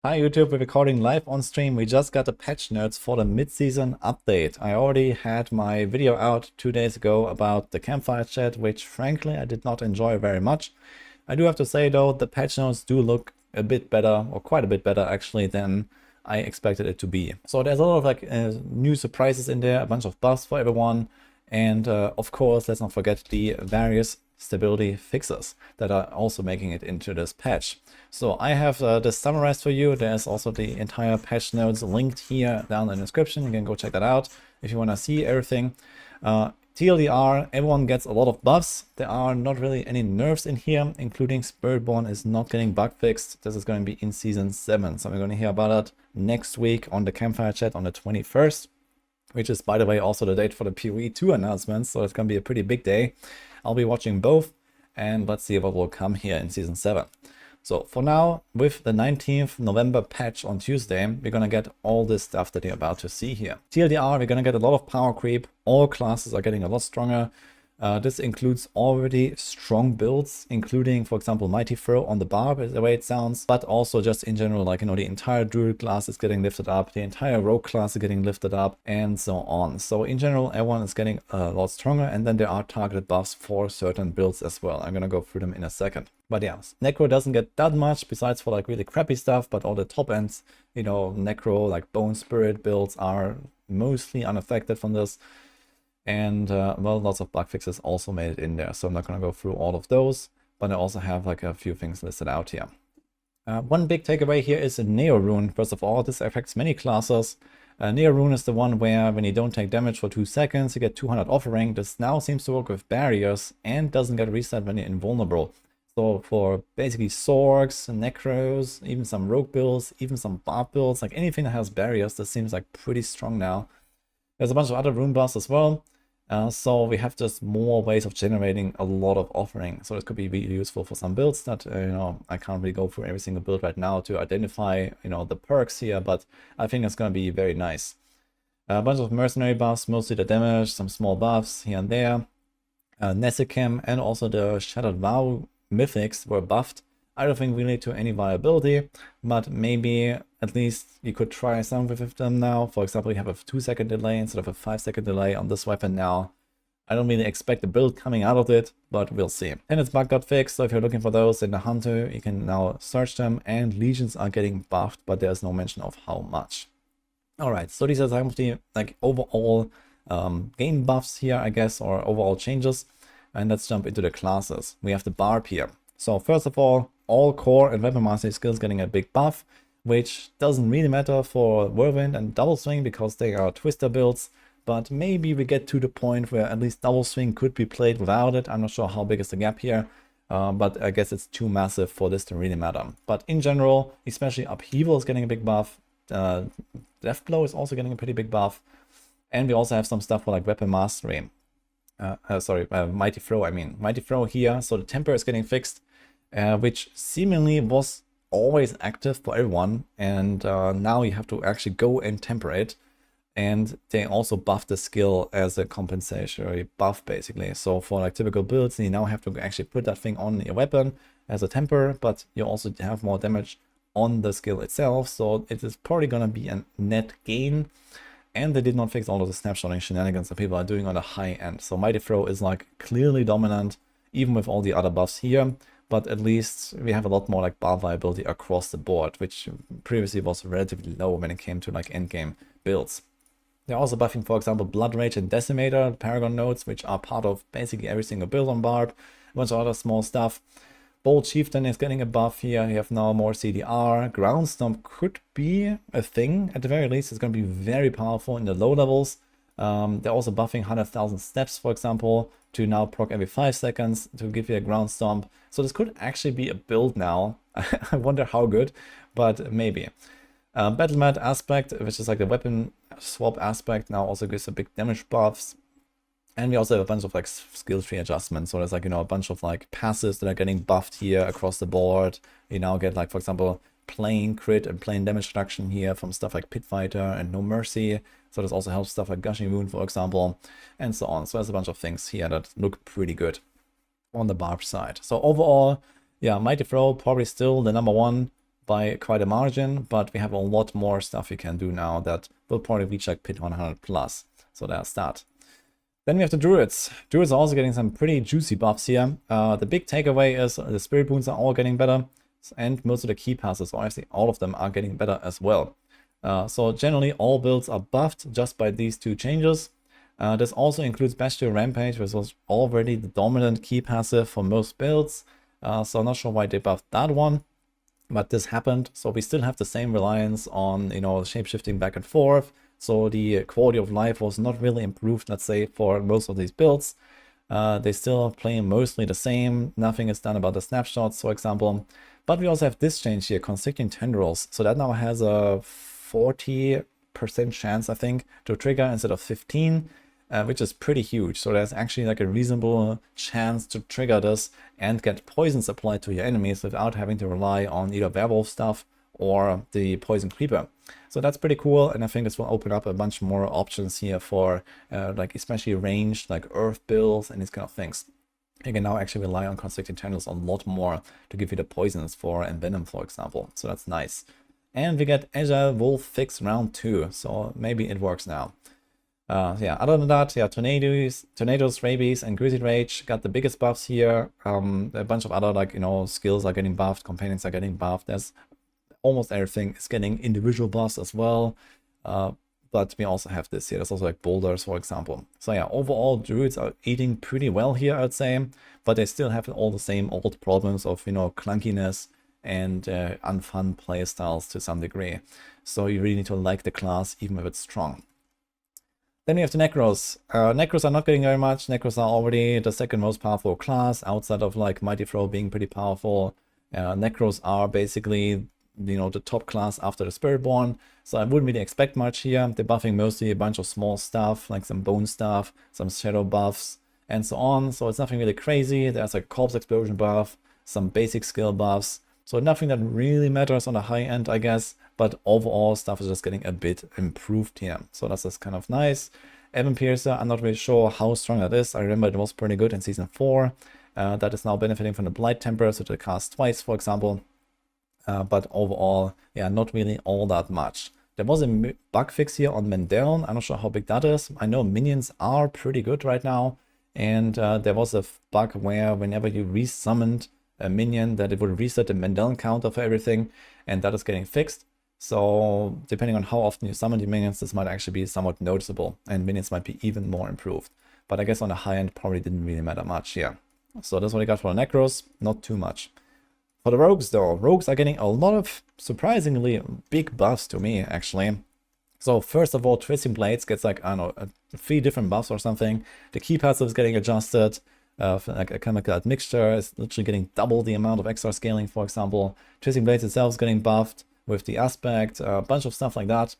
Hi YouTube, we're recording live on stream. We just got the patch notes for the mid-season update. I already had my video out 2 days ago about the campfire chat, which frankly I did not enjoy very much. I do have to say though, the patch notes do look a bit better, or quite a bit better actually, than I expected it to be. So there's a lot of new surprises in there, a bunch of buffs for everyone, and of course let's not forget the various stability fixes that are also making it into this patch. So I have this summarized for you. There's also the entire patch notes linked here down in the description. You can go check that out if you want to see everything. TLDR, everyone gets a lot of buffs. There are not really any nerfs in here, including Spiritborn is not getting bug fixed. This is going to be in Season 7. So we're going to hear about it next week on the campfire chat on the 21st, which is, by the way, also the date for the PoE 2 announcements. So it's going to be a pretty big day. I'll be watching both, and let's see what will come here in Season 7. So for now, with the 19th November patch on Tuesday, we're going to get all this stuff that you're about to see here. TLDR, we're going to get a lot of power creep. All classes are getting a lot stronger. This includes already strong builds, including, for example, Mighty Throw on the Barb, is the way it sounds, but also just in general, like, the entire Druid class is getting lifted up, the entire Rogue class is getting lifted up, and so on. So in general, everyone is getting a lot stronger, and then there are targeted buffs for certain builds as well. I'm gonna go through them in a second. But yeah, Necro doesn't get that much, besides for like really crappy stuff, but all the top ends, Necro, like Bone Spirit builds are mostly unaffected from this. And well, lots of bug fixes also made it in there, so I'm not going to go through all of those, but I also have like a few things listed out here. One big takeaway here is Neo Rune. First of all, this affects many classes. Neo Rune is the one where when you don't take damage for 2 seconds, you get 200 offering. This now seems to work with barriers and doesn't get reset when you're invulnerable. So for basically Sorcs, Necros, even some Rogue builds, even some Barb builds, like anything that has barriers, this seems like pretty strong now. There's a bunch of other rune buffs as well. So we have just more ways of generating a lot of offering. So this could be really useful for some builds that, I can't really go through every single build right now to identify, the perks here, but I think it's going to be very nice. A bunch of mercenary buffs, mostly the damage, some small buffs here and there. Nesicam and also the Shattered Vow mythics were buffed. I don't think really to any viability, but maybe at least you could try some with them now. For example, you have a 2-second delay instead of a 5-second delay on this weapon now. I don't really expect a build coming out of it, but we'll see. And its bug got fixed, so if you're looking for those in the Hunter, you can now search them, and legions are getting buffed, but there's no mention of how much. Alright, so these are some of the overall game buffs here, I guess, or overall changes. And let's jump into the classes. We have the Barb here. So first of all core and weapon mastery skills getting a big buff, which doesn't really matter for Whirlwind and Double Swing because they are twister builds, but maybe we get to the point where at least Double Swing could be played without it. I'm not sure how big is the gap here, but I guess it's too massive for this to really matter. But in general, especially Upheaval is getting a big buff, Death Blow is also getting a pretty big buff, and we also have some stuff for like Weapon Mastery. Mighty Throw, I mean. Mighty Throw here, so the temper is getting fixed, which seemingly was always active for everyone, and now you have to actually go and temper it, and they also buff the skill as a compensatory buff basically. So for like typical builds, you now have to actually put that thing on your weapon as a temper, but you also have more damage on the skill itself, so it is probably gonna be a net gain. And they did not fix all of the snapshotting shenanigans that people are doing on the high end. So Mighty Throw is like clearly dominant, even with all the other buffs here. But at least we have a lot more like bar viability across the board, which previously was relatively low when it came to like endgame builds. They're also buffing, for example, Blood Rage and Decimator, Paragon nodes, which are part of basically every single build on Barb. A bunch of other small stuff. Bold Chieftain is getting a buff here. You have now more CDR. Ground Stomp could be a thing. At the very least, it's going to be very powerful in the low levels. They're also buffing 100,000 steps, for example, to now proc every 5 seconds to give you a Ground Stomp. So this could actually be a build now. I wonder how good, but maybe. Battle Mat aspect, which is like the weapon swap aspect, now also gives a big damage buffs. And we also have a bunch of like skill tree adjustments. So there's like, a bunch of like passives that are getting buffed here across the board. You now get like, for example, plain crit and plain damage reduction here from stuff like Pit Fighter and No Mercy. So this also helps stuff like Gushing Wound, for example, and so on. So there's a bunch of things here that look pretty good on the Barb side. So overall, yeah, Mighty Throw probably still the #1 by quite a margin, but we have a lot more stuff we can do now that will probably reach like pit 100 plus. So there's that. Then we have the Druids. Druids are also getting some pretty juicy buffs here. The big takeaway is the Spirit Boons are all getting better, and most of the key passes, or actually all of them, are getting better as well. So generally all builds are buffed just by these two changes. This also includes Bestial Rampage, which was already the dominant key passive for most builds. So I'm not sure why they buffed that one, but this happened. So we still have the same reliance on, you know, shapeshifting back and forth. So the quality of life was not really improved, let's say, for most of these builds. They still play mostly the same. Nothing is done about the snapshots, for example. But we also have this change here, Constricting Tendrils. So that now has a 40% chance, I think, to trigger instead of 15, which is pretty huge. So there's actually like a reasonable chance to trigger this and get poisons applied to your enemies without having to rely on either werewolf stuff or the poison creeper. So that's pretty cool, and I think this will open up a bunch more options here for like especially ranged like earth builds and these kind of things. You can now actually rely on Constricting Tendrils a lot more to give you the poisons for and venom, for example. So that's nice. And we get Agile Wolf Fix round 2, so maybe it works now. Yeah, other than that, yeah, Tornadoes, Rabies, and Grizzly Rage got the biggest buffs here. A bunch of other, like, you know, skills are getting buffed, companions are getting buffed. There's almost everything is getting individual buffs as well. But we also have this here. There's also like boulders, for example. So yeah, overall, Druids are eating pretty well here, I'd say. But they still have all the same old problems of, you know, clunkiness and unfun playstyles to some degree. So you really need to like the class, even if it's strong. Then we have the Necros. Necros are not getting very much. Necros are already the second most powerful class, outside of like Mighty Throw being pretty powerful. Necros are basically, you know, the top class after the Spiritborn. So I wouldn't really expect much here. They're buffing mostly a bunch of small stuff, like some bone stuff, some shadow buffs, and so on. So it's nothing really crazy. There's like Corpse Explosion buff, some basic skill buffs. So nothing that really matters on the high end, I guess. But overall, stuff is just getting a bit improved here. So that's just kind of nice. Evan Piercer, I'm not really sure how strong that is. I remember it was pretty good in Season 4. That is now benefiting from the Blight Temper, so to cast twice, for example. But overall, yeah, not really all that much. There was a bug fix here on Mendeln. I'm not sure how big that is. I know minions are pretty good right now. And there was a bug where whenever you resummoned a minion, that it would reset the Mendeln counter for everything. And that is getting fixed. So depending on how often you summon the minions, this might actually be somewhat noticeable. And minions might be even more improved. But I guess on the high end, probably didn't really matter much here. So that's what I got for the Necros. Not too much. For the Rogues though, Rogues are getting a lot of surprisingly big buffs to me, actually. So first of all, Twisting Blades gets like, I don't know, 3 different buffs or something. The key passive is getting adjusted. Like a chemical admixture is literally getting double the amount of extra scaling, for example. Twisting Blades itself is getting buffed with the aspect, a bunch of stuff like that.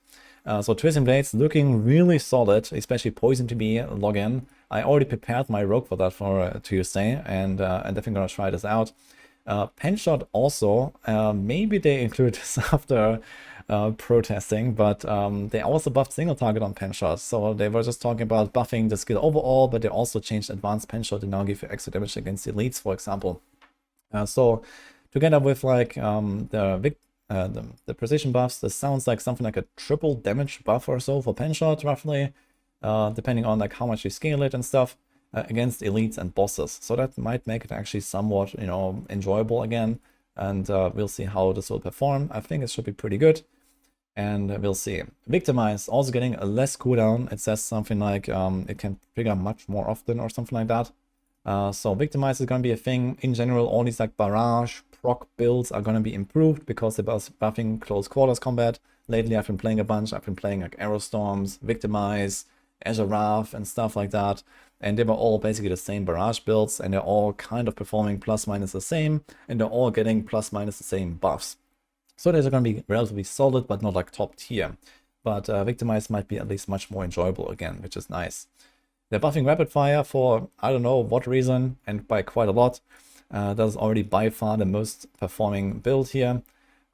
So Twisting Blades looking really solid, especially Poison to be login. I already prepared my Rogue for that for Tuesday, and I'm definitely gonna try this out. Penshot also, maybe they include this after protesting, but they also buffed single target on Penshot. So they were just talking about buffing the skill overall, but they also changed advanced Penshot to now give you extra damage against elites, for example. So together with like the precision buffs, this sounds like something like a triple damage buff or so for Penshot, roughly, depending on like how much you scale it and stuff. Against elites and bosses, so that might make it actually somewhat, you know, enjoyable again, and we'll see how this will perform. I think it should be pretty good, and we'll see. Victimize also getting a less cooldown. It says something like it can trigger much more often or something like that. So Victimize is going to be a thing in general. All these like barrage proc builds are going to be improved because they're buffing close quarters combat. Lately I've been playing a bunch. I've been playing like Arrow Storms, Victimize, Azure Wrath and stuff like that. And they were all basically the same barrage builds, and they're all kind of performing plus minus the same, and they're all getting plus minus the same buffs. So these are going to be relatively solid, but not like top tier. But Victimize might be at least much more enjoyable again, which is nice. They're buffing Rapid Fire for I don't know what reason, and by quite a lot. That is already by far the most performing build here.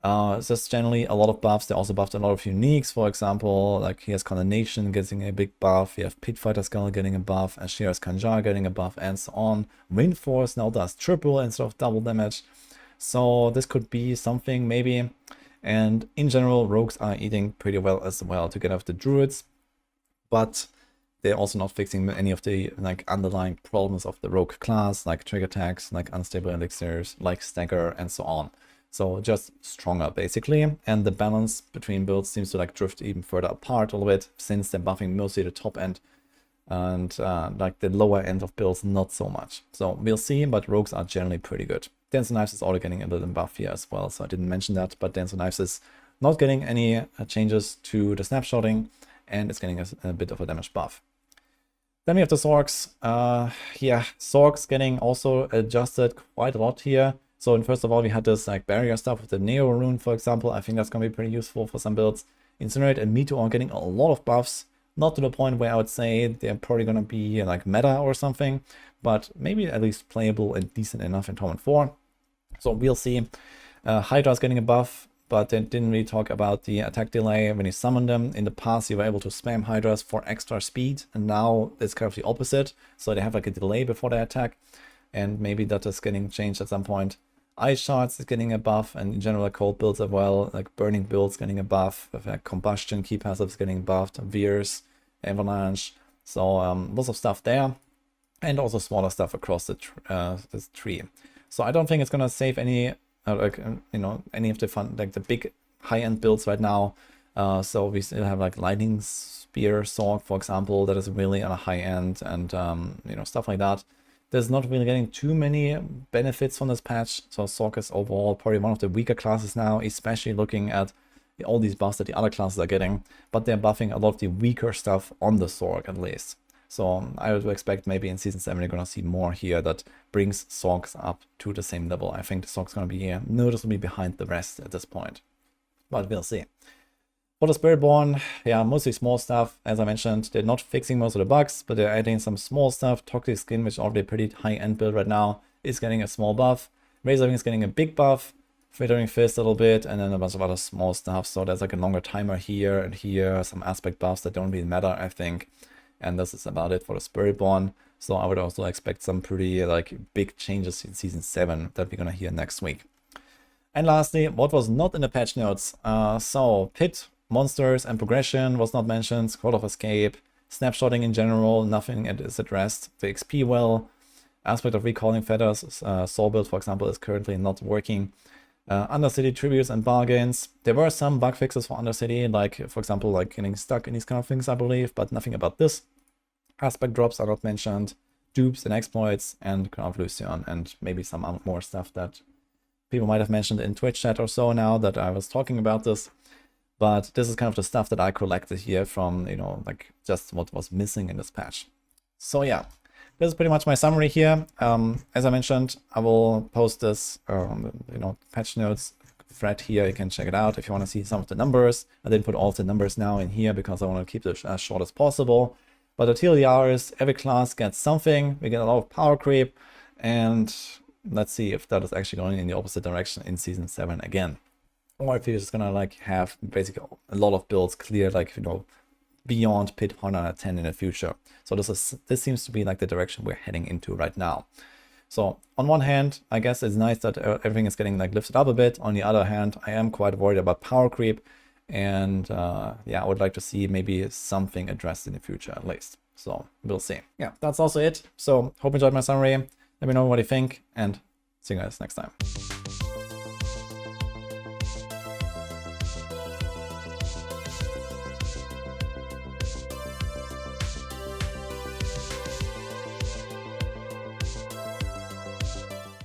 It's just generally a lot of buffs. They also buffed a lot of uniques, for example, like here's Condemnation getting a big buff, you have Pitfighter Skull getting a buff, Ashira's Kanjar getting a buff, and so on. Windforce now does triple instead of double damage. So this could be something maybe. And in general, rogues are eating pretty well as well to get off the druids, but they're also not fixing any of the like underlying problems of the rogue class, like trigger attacks, like unstable elixirs, like stagger, and so on. So just stronger basically, and the balance between builds seems to like drift even further apart a little bit, since they're buffing mostly the top end, and like the lower end of builds not so much. So we'll see, but rogues are generally pretty good. Dance of Knives is already getting a little buff here as well, so I didn't mention that, but Dance of Knives is not getting any changes to the snapshotting, and it's getting a bit of a damage buff. Then we have the Sorcs. Yeah, Sorcs getting also adjusted quite a lot here. So first of all, we had this like barrier stuff with the Neo rune, for example. I think that's going to be pretty useful for some builds. Incinerate and Meteor getting a lot of buffs. Not to the point where I would say they're probably going to be like meta or something, but maybe at least playable and decent enough in Torment 4. So we'll see. Hydra's getting a buff, but they didn't really talk about the attack delay when you summon them. In the past, you were able to spam Hydras for extra speed, and now it's kind of the opposite. So they have like a delay before they attack, and maybe that is getting changed at some point. Ice Shards is getting a buff, and in general, cold builds as well, like Burning builds getting a buff, Combustion, Key Passives getting buffed, Veers, Avalanche, so lots of stuff there, and also smaller stuff across the this tree. So I don't think it's gonna save any any of the fun, like the big high-end builds right now. So we still have like Lightning Spear Sorc, for example, that is really on a high end, and stuff like that. There's not really getting too many benefits from this patch. So Sorc is overall probably one of the weaker classes now, especially looking at all these buffs that the other classes are getting. But they're buffing a lot of the weaker stuff on the Sorc at least. So I would expect maybe in Season 7 you're going to see more here that brings Sorcs up to the same level. I think the Sorc's going to be noticeably behind the rest at this point. But we'll see. For the Spiritborn, yeah, mostly small stuff. As I mentioned, they're not fixing most of the bugs, but they're adding some small stuff. Toxic Skin, which is already a pretty high-end build right now, is getting a small buff. Razorwing is getting a big buff. Frittering Fist a little bit, and then a bunch of other small stuff. So there's like a longer timer here and here, some aspect buffs that don't really matter, I think. And this is about it for the Spiritborn. So I would also expect some pretty like big changes in Season 7 that we're gonna hear next week. And lastly, what was not in the patch notes? So Pit, Monsters, and Progression was not mentioned. Code of Escape, Snapshotting in general, nothing is addressed. The XP well, aspect of Recalling Feathers, Soul Build, for example, is currently not working. Undercity Tributes and Bargains. There were some bug fixes for Undercity, like, for example, like getting stuck in these kind of things, I believe, but nothing about this. Aspect drops are not mentioned. Dupes and Exploits, and Crown of Lucian, and maybe some more stuff that people might have mentioned in Twitch chat or so now that I was talking about this. But this is kind of the stuff that I collected here from, like just what was missing in this patch. So yeah, this is pretty much my summary here. As I mentioned, I will post this, patch notes thread here. You can check it out if you want to see some of the numbers. I didn't put all of the numbers now in here because I want to keep it as short as possible. But the TLDR is every class gets something. We get a lot of power creep, and let's see if that is actually going in the opposite direction in Season 7 again. Or if you're just gonna like have basically a lot of builds clear, like beyond Pit 110 in the future. So this seems to be like the direction we're heading into right now. So on one hand, I guess it's nice that everything is getting like lifted up a bit. On the other hand, I am quite worried about power creep, and yeah, I would like to see maybe something addressed in the future at least. So we'll see. Yeah, that's also it. So hope you enjoyed my summary. Let me know what you think, and see you guys next time.